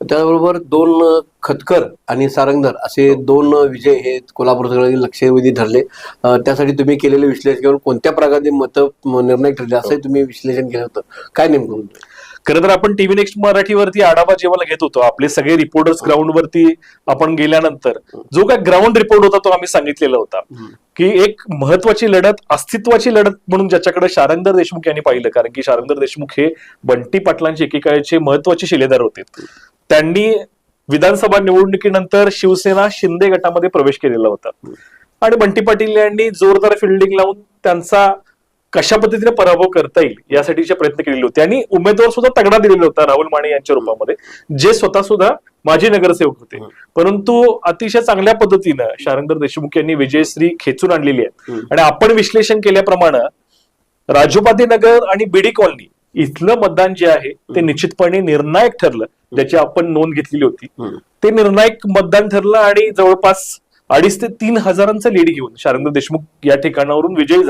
त्याबरोबर दोन खतकर आणि सारंगधर असे दोन विजय हे कोल्हापूरकडे लक्षवेधी ठरले. त्यासाठी तुम्ही केलेले विश्लेषण घेऊन कोणत्या प्रकारे निर्णायक ठरले असंही तुम्ही विश्लेषण केलं होतं. काय नेमकं? खरं तर आपण टीव्ही नेक्स्ट मराठीवरती आढावा जेव्हा घेत होतो, आपले सगळे रिपोर्टर्स ग्राउंडवरती आपण गेल्यानंतर जो काय ग्राउंड रिपोर्ट होता तो आम्ही सांगितलेला होता की एक महत्वाची लढत, अस्तित्वाची लढत म्हणून ज्याच्याकडे शारंगधर देशमुख यांनी पाहिलं, कारण की शारंगधर देशमुख हे बंटी पाटलांचे एकेकाळचे महत्वाचे शिलेदार होते. त्यांनी विधानसभा निवडणुकीनंतर शिवसेना शिंदे गटामध्ये प्रवेश केलेला होता आणि बंटी पाटील यांनी जोरदार फिल्डिंग लावून त्यांचा कशा पद्धतीने पराभव करता येईल यासाठीचे प्रयत्न केलेले होते आणि उमेदवार सुद्धा तगडा दिलेला होता राहुल माने यांच्या रूपामध्ये, जे स्वतः सुद्धा माजी नगरसेवक होते. परंतु अतिशय चांगल्या पद्धतीनं शारंगधर देशमुख यांनी विजयश्री खेचून आणलेली आहे. आणि आपण विश्लेषण केल्याप्रमाणे राजोपाध्ये नगर आणि बीडी कॉलनी इथलं मतदान जे आहे ते निश्चितपणे निर्णायक ठरलं, ज्याची आपण नोंद घेतलेली होती. ते निर्णायक मतदान ठरलं आणि जवळपास 2,500 ते 3,000 लीड घेऊन शारंगधर देशमुख या ठिकाणावरून विजयी झाले.